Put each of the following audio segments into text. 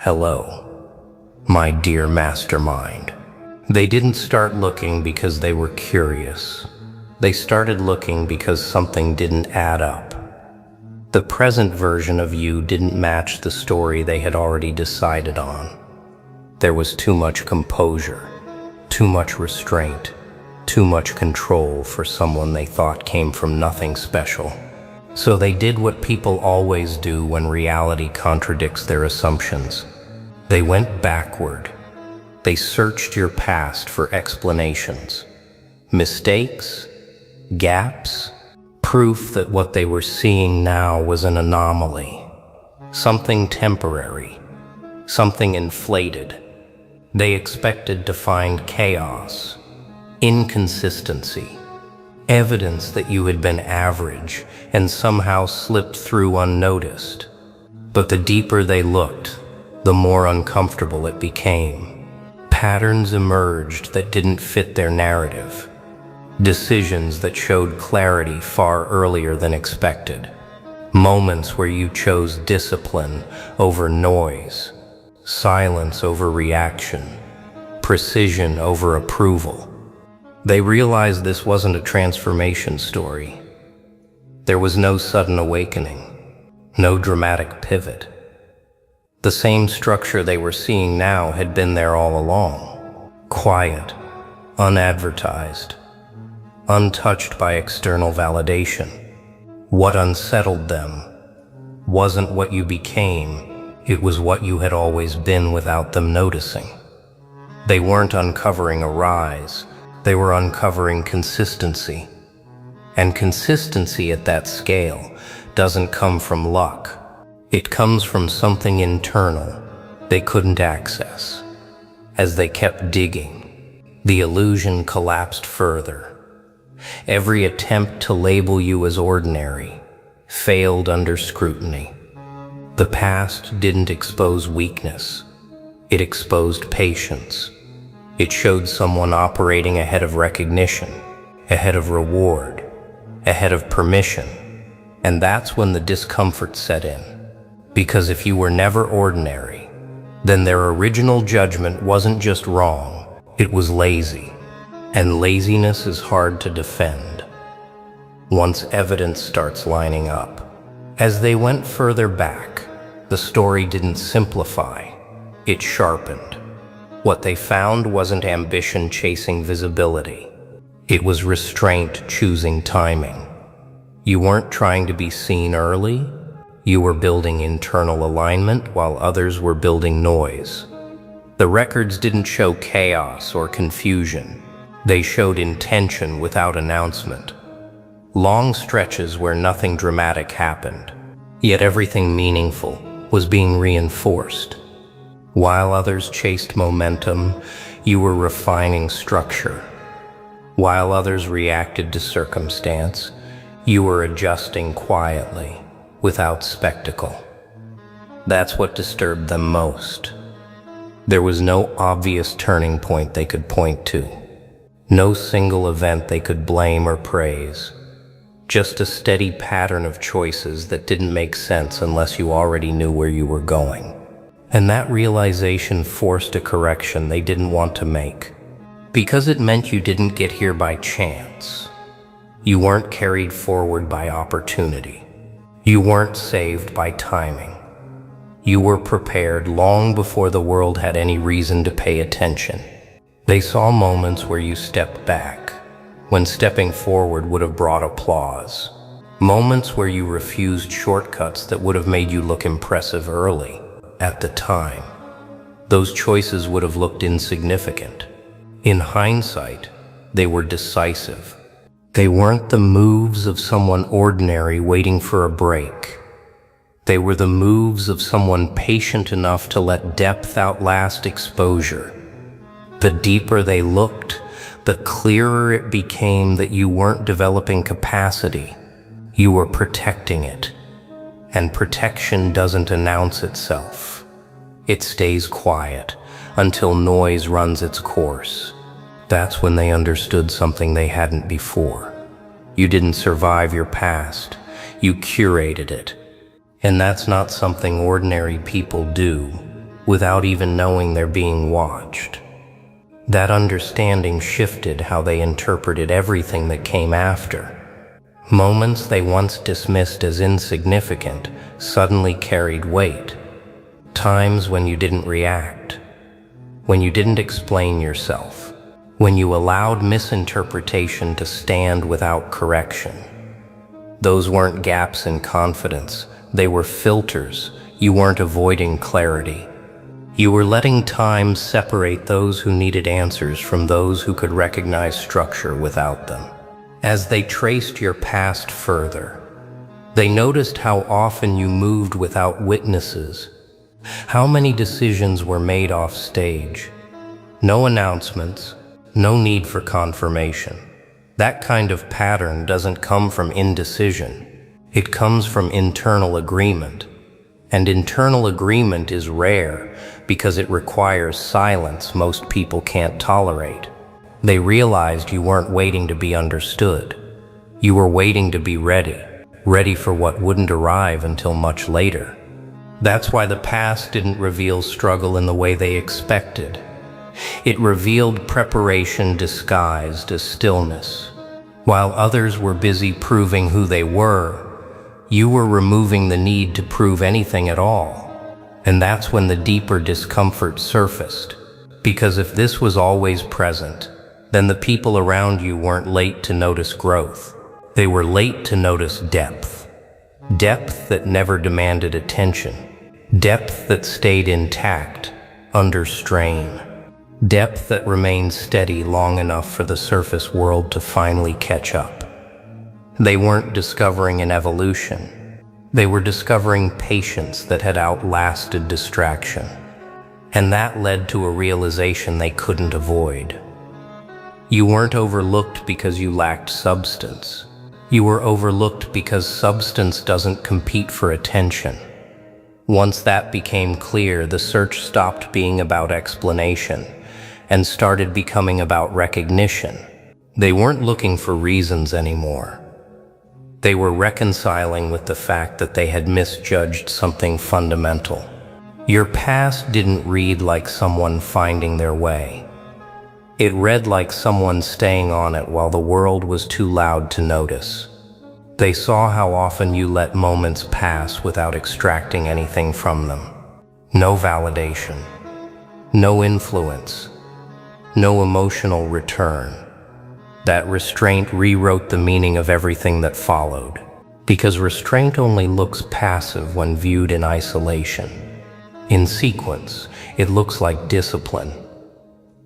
Hello, my dear mastermind. They didn't start looking because they were curious. They started looking because something didn't add up. The present version of you didn't match the story they had already decided on. There was too much composure, too much restraint, too much control for someone they thought came from nothing special. So they did what people always do when reality contradicts their assumptions. They went backward. They searched your past for explanations. Mistakes, gaps, proof that what they were seeing now was an anomaly. Something temporary, something inflated. They expected to find chaos, inconsistency, evidence that you had been average and somehow slipped through unnoticed. But the deeper they looked, the more uncomfortable it became. Patterns emerged that didn't fit their narrative. Decisions that showed clarity far earlier than expected. Moments where you chose discipline over noise, silence over reaction, precision over approval. They realized this wasn't a transformation story. There was no sudden awakening, no dramatic pivot. The same structure they were seeing now had been there all along. Quiet, unadvertised, untouched by external validation. What unsettled them wasn't what you became, it was what you had always been without them noticing. They weren't uncovering a rise, they were uncovering consistency. And consistency at that scale doesn't come from luck. It comes from something internal they couldn't access. As they kept digging, the illusion collapsed further. Every attempt to label you as ordinary failed under scrutiny. The past didn't expose weakness. It exposed patience. It showed someone operating ahead of recognition, ahead of reward, ahead of permission. And that's when the discomfort set in. Because if you were never ordinary, then their original judgment wasn't just wrong, it was lazy. And laziness is hard to defend once evidence starts lining up. As they went further back, the story didn't simplify, it sharpened. What they found wasn't ambition chasing visibility. It was restraint choosing timing. You weren't trying to be seen early. You were building internal alignment while others were building noise. The records didn't show chaos or confusion. They showed intention without announcement. Long stretches where nothing dramatic happened, yet everything meaningful was being reinforced. While others chased momentum, you were refining structure. While others reacted to circumstance, you were adjusting quietly, without spectacle. That's what disturbed them most. There was no obvious turning point they could point to. No single event they could blame or praise. Just a steady pattern of choices that didn't make sense unless you already knew where you were going. And that realization forced a correction they didn't want to make. Because it meant you didn't get here by chance. You weren't carried forward by opportunity. You weren't saved by timing. You were prepared long before the world had any reason to pay attention. They saw moments where you stepped back, when stepping forward would have brought applause. Moments where you refused shortcuts that would have made you look impressive early. At the time, those choices would have looked insignificant. In hindsight, they were decisive. They weren't the moves of someone ordinary waiting for a break. They were the moves of someone patient enough to let depth outlast exposure. The deeper they looked, the clearer it became that you weren't developing capacity. You were protecting it. And protection doesn't announce itself. It stays quiet until noise runs its course. That's when they understood something they hadn't before. You didn't survive your past, you curated it. And that's not something ordinary people do. without even knowing they're being watched. That understanding shifted how they interpreted everything that came after. Moments they once dismissed as insignificant suddenly carried weight. Times when you didn't react, when you didn't explain yourself, when you allowed misinterpretation to stand without correction. Those weren't gaps in confidence, they were filters. You weren't avoiding clarity. You were letting time separate those who needed answers from those who could recognize structure without them. As they traced your past further, they noticed how often you moved without witnesses, how many decisions were made off stage. No announcements, no need for confirmation. That kind of pattern doesn't come from indecision. It comes from internal agreement. And internal agreement is rare because it requires silence most people can't tolerate. They realized you weren't waiting to be understood. You were waiting to be ready for what wouldn't arrive until much later. That's why the past didn't reveal struggle in the way they expected. It revealed preparation disguised as stillness. While others were busy proving who they were, you were removing the need to prove anything at all. And that's when the deeper discomfort surfaced. Because if this was always present, then the people around you weren't late to notice growth. They were late to notice depth. Depth that never demanded attention. Depth that stayed intact, under strain. Depth that remained steady long enough for the surface world to finally catch up. They weren't discovering an evolution. They were discovering patience that had outlasted distraction. And that led to a realization they couldn't avoid. You weren't overlooked because you lacked substance. You were overlooked because substance doesn't compete for attention. Once that became clear, the search stopped being about explanation and started becoming about recognition. They weren't looking for reasons anymore. They were reconciling with the fact that they had misjudged something fundamental. Your past didn't read like someone finding their way. It read like someone staying on it while the world was too loud to notice. They saw how often you let moments pass without extracting anything from them. No validation, no influence, no emotional return. That restraint rewrote the meaning of everything that followed, because restraint only looks passive when viewed in isolation. In sequence, it looks like discipline.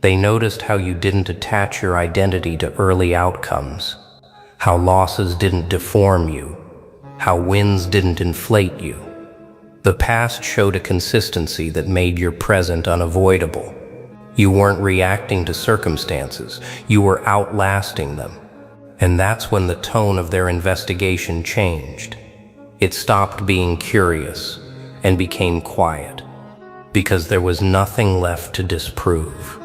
They noticed how you didn't attach your identity to early outcomes, how losses didn't deform you, how wins didn't inflate you. The past showed a consistency that made your present unavoidable. You weren't reacting to circumstances, you were outlasting them. And that's when the tone of their investigation changed. It stopped being curious and became quiet, because there was nothing left to disprove.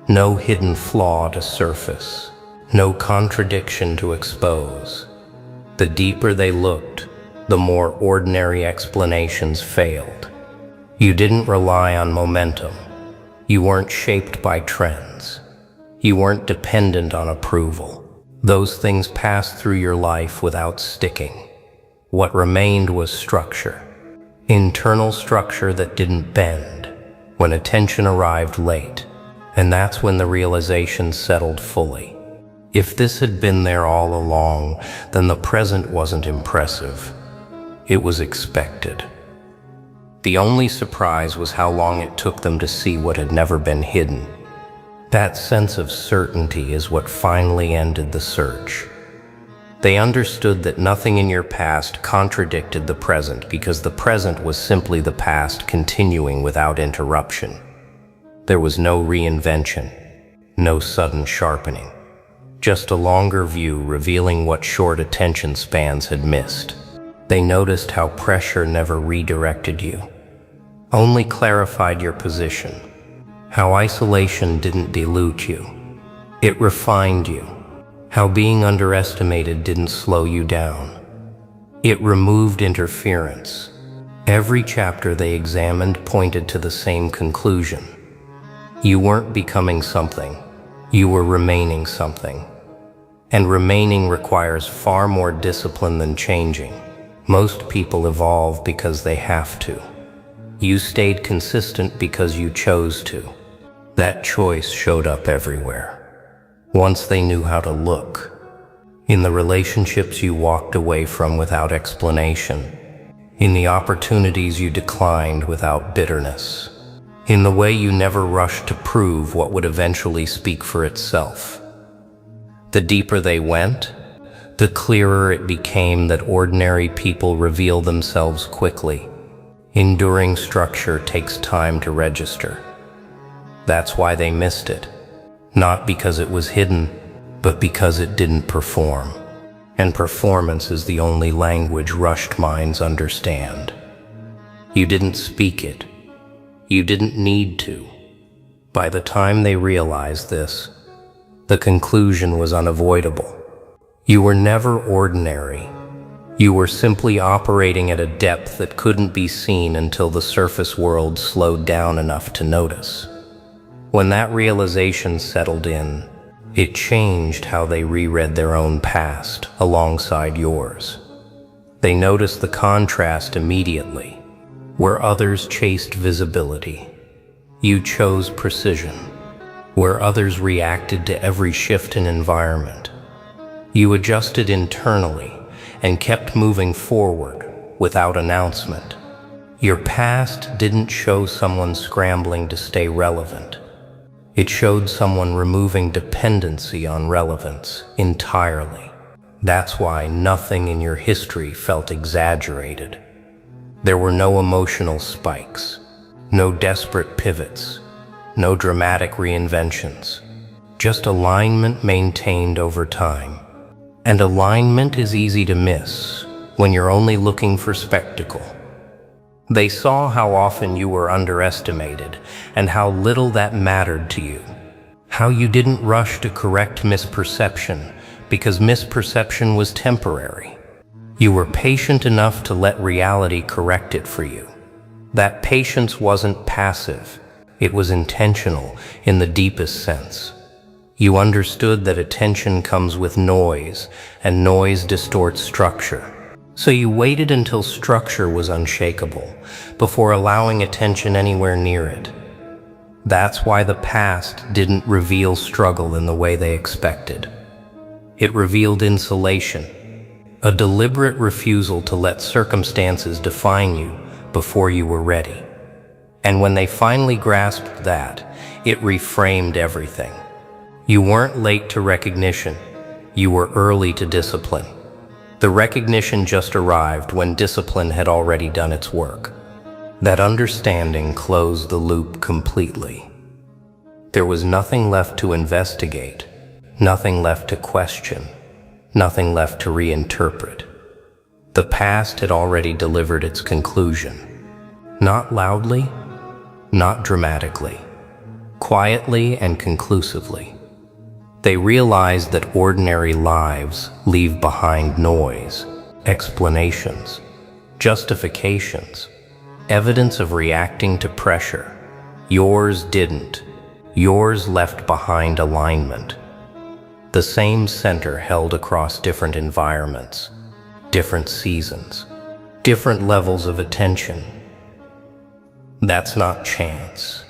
No hidden flaw to surface, no contradiction to expose. The deeper they looked, the more ordinary explanations failed. You didn't rely on momentum. You weren't shaped by trends. You weren't dependent on approval. Those things passed through your life without sticking. What remained was structure. Internal structure that didn't bend when attention arrived late. And that's when the realization settled fully. If this had been there all along, then the present wasn't impressive. It was expected. The only surprise was how long it took them to see what had never been hidden. That sense of certainty is what finally ended the search. They understood that nothing in your past contradicted the present because the present was simply the past continuing without interruption. There was no reinvention, no sudden sharpening, just a longer view revealing what short attention spans had missed. They noticed how pressure never redirected you, only clarified your position, how isolation didn't dilute you, it refined you, how being underestimated didn't slow you down. It removed interference, Every chapter they examined pointed to the same conclusion. You weren't becoming something, you were remaining something. And remaining requires far more discipline than changing. Most people evolve because they have to. You stayed consistent because you chose to. That choice showed up everywhere. Once they knew how to look. In the relationships you walked away from without explanation. In the opportunities you declined without bitterness. In the way you never rushed to prove what would eventually speak for itself. The deeper they went, the clearer it became that ordinary people reveal themselves quickly. Enduring structure takes time to register. That's why they missed it. Not because it was hidden, but because it didn't perform. And performance is the only language rushed minds understand. You didn't speak it. You didn't need to. By the time they realized this, the conclusion was unavoidable. You were never ordinary. You were simply operating at a depth that couldn't be seen until the surface world slowed down enough to notice. When that realization settled in, it changed how they reread their own past alongside yours. They noticed the contrast immediately. Where others chased visibility, you chose precision. Where others reacted to every shift in environment, you adjusted internally and kept moving forward without announcement. Your past didn't show someone scrambling to stay relevant. It showed someone removing dependency on relevance entirely. That's why nothing in your history felt exaggerated. There were no emotional spikes, no desperate pivots, no dramatic reinventions, just alignment maintained over time. And alignment is easy to miss when you're only looking for spectacle. They saw how often you were underestimated and how little that mattered to you. How you didn't rush to correct misperception because misperception was temporary. You were patient enough to let reality correct it for you. That patience wasn't passive. It was intentional in the deepest sense. You understood that attention comes with noise, and noise distorts structure. So you waited until structure was unshakable, before allowing attention anywhere near it. That's why the past didn't reveal struggle in the way they expected. It revealed insulation, a deliberate refusal to let circumstances define you before you were ready. And when they finally grasped that, it reframed everything. You weren't late to recognition, you were early to discipline. The recognition just arrived when discipline had already done its work. That understanding closed the loop completely. There was nothing left to investigate, nothing left to question, nothing left to reinterpret. The past had already delivered its conclusion. Not loudly, not dramatically, quietly and conclusively. They realized that ordinary lives leave behind noise, explanations, justifications, evidence of reacting to pressure. Yours didn't. Yours left behind alignment. The same center held across different environments, different seasons, different levels of attention. That's not chance.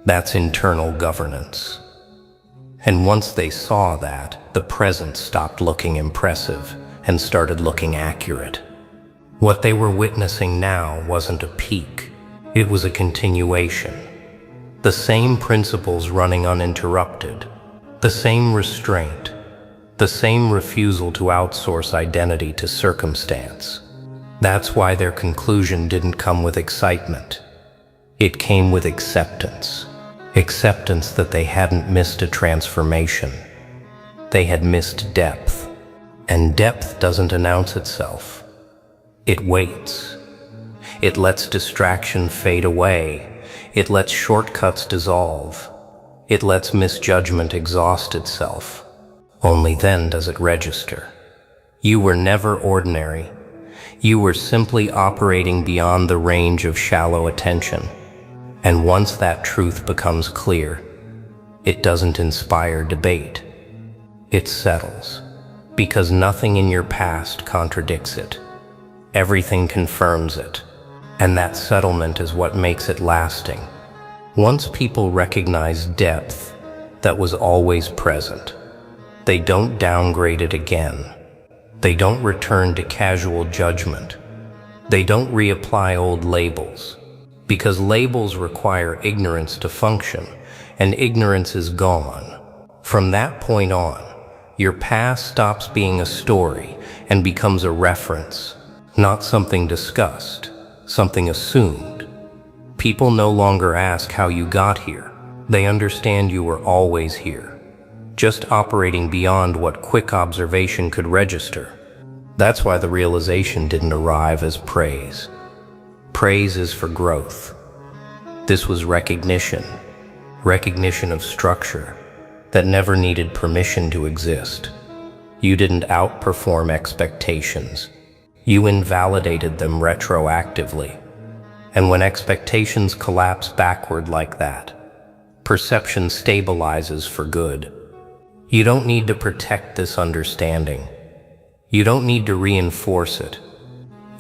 That's internal governance. And once they saw that, the present stopped looking impressive and started looking accurate. What they were witnessing now wasn't a peak, it was a continuation. The same principles running uninterrupted, the same restraint, the same refusal to outsource identity to circumstance. That's why their conclusion didn't come with excitement. It came with acceptance. Acceptance that they hadn't missed a transformation. They had missed depth. And depth doesn't announce itself. It waits. It lets distraction fade away. It lets shortcuts dissolve. It lets misjudgment exhaust itself. Only then does it register. You were never ordinary. You were simply operating beyond the range of shallow attention. And once that truth becomes clear, it doesn't inspire debate. It settles, because nothing in your past contradicts it. Everything confirms it, and that settlement is what makes it lasting. Once people recognize depth that was always present, they don't downgrade it again. They don't return to casual judgment. They don't reapply old labels, because labels require ignorance to function, and ignorance is gone. From that point on, your past stops being a story and becomes a reference, not something discussed, something assumed. People no longer ask how you got here. They understand you were always here, just operating beyond what quick observation could register. That's why the realization didn't arrive as praise. Praise is for growth. This was recognition of structure that never needed permission to exist. You didn't outperform expectations. You invalidated them retroactively. And when expectations collapse backward like that, perception stabilizes for good. You don't need to protect this understanding. You don't need to reinforce it.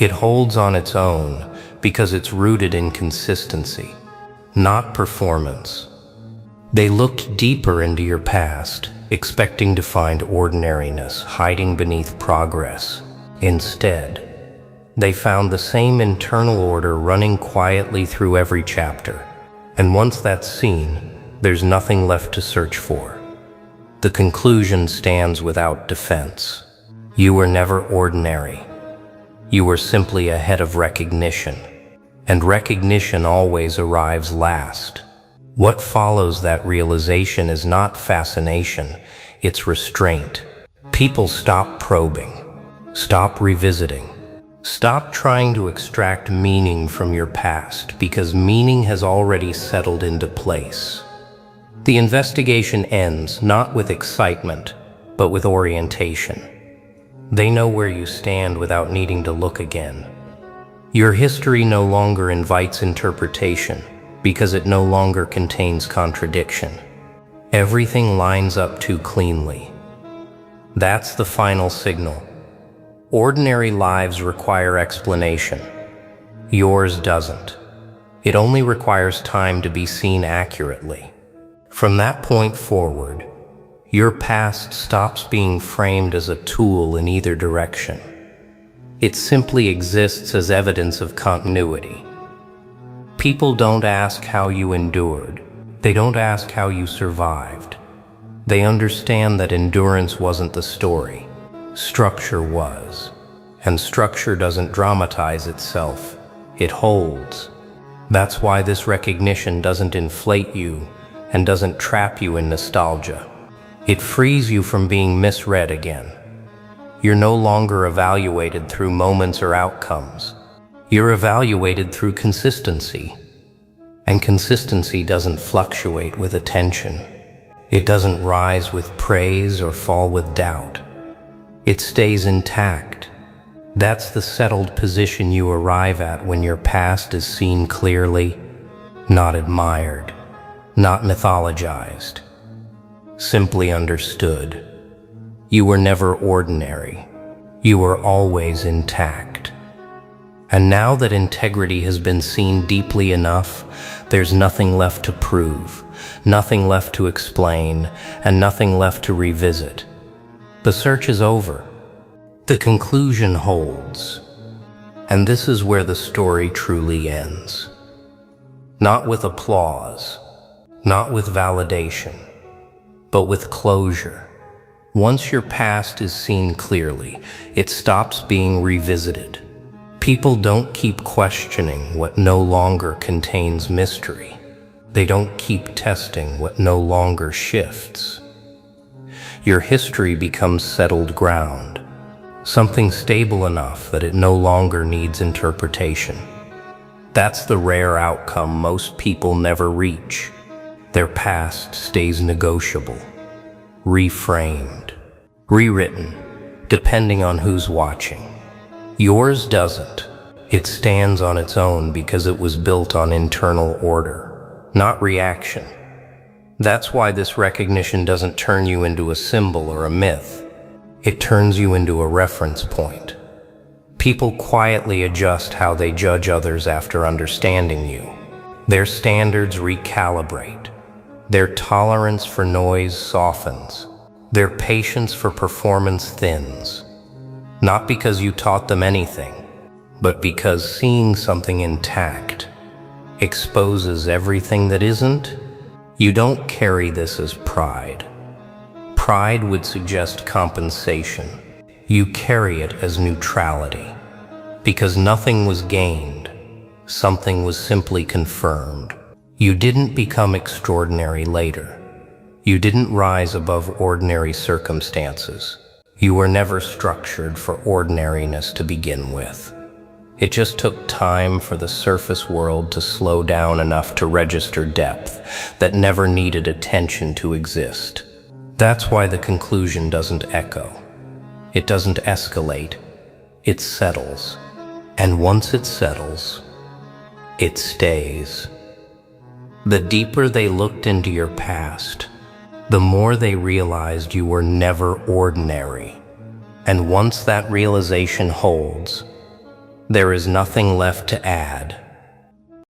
It holds on its own because it's rooted in consistency, not performance. They looked deeper into your past, expecting to find ordinariness hiding beneath progress. Instead, they found the same internal order running quietly through every chapter. And once that's seen, there's nothing left to search for. The conclusion stands without defense. You were never ordinary. You were simply ahead of recognition. And recognition always arrives last. What follows that realization is not fascination, it's restraint. People stop probing, stop revisiting, stop trying to extract meaning from your past because meaning has already settled into place. The investigation ends not with excitement, but with orientation. They know where you stand without needing to look again. Your history no longer invites interpretation because it no longer contains contradiction. Everything lines up too cleanly. That's the final signal. Ordinary lives require explanation. Yours doesn't. It only requires time to be seen accurately. From that point forward, your past stops being framed as a tool in either direction. It simply exists as evidence of continuity. People don't ask how you endured. They don't ask how you survived. They understand that endurance wasn't the story. Structure was. And structure doesn't dramatize itself. It holds. That's why this recognition doesn't inflate you and doesn't trap you in nostalgia. It frees you from being misread again. You're no longer evaluated through moments or outcomes. You're evaluated through consistency. And consistency doesn't fluctuate with attention. It doesn't rise with praise or fall with doubt. It stays intact. That's the settled position you arrive at when your past is seen clearly, not admired, not mythologized. Simply understood. You were never ordinary. You were always intact. And now that integrity has been seen deeply enough, there's nothing left to prove, nothing left to explain, and nothing left to revisit. The search is over. The conclusion holds. And this is where the story truly ends. Not with applause, not with validation, but with closure. Once your past is seen clearly, it stops being revisited. People don't keep questioning what no longer contains mystery. They don't keep testing what no longer shifts. Your history becomes settled ground, something stable enough that it no longer needs interpretation. That's the rare outcome most people never reach. Their past stays negotiable, reframed, rewritten, depending on who's watching. Yours doesn't. It stands on its own because it was built on internal order, not reaction. That's why this recognition doesn't turn you into a symbol or a myth. It turns you into a reference point. People quietly adjust how they judge others after understanding you. Their standards recalibrate. Their tolerance for noise softens. Their patience for performance thins. Not because you taught them anything, but because seeing something intact exposes everything that isn't. You don't carry this as pride. Pride would suggest compensation. You carry it as neutrality. Because nothing was gained, something was simply confirmed. You didn't become extraordinary later. You didn't rise above ordinary circumstances. You were never structured for ordinariness to begin with. It just took time for the surface world to slow down enough to register depth that never needed attention to exist. That's why the conclusion doesn't echo. It doesn't escalate. It settles. And once it settles, it stays. The deeper they looked into your past, the more they realized you were never ordinary. And once that realization holds, there is nothing left to add,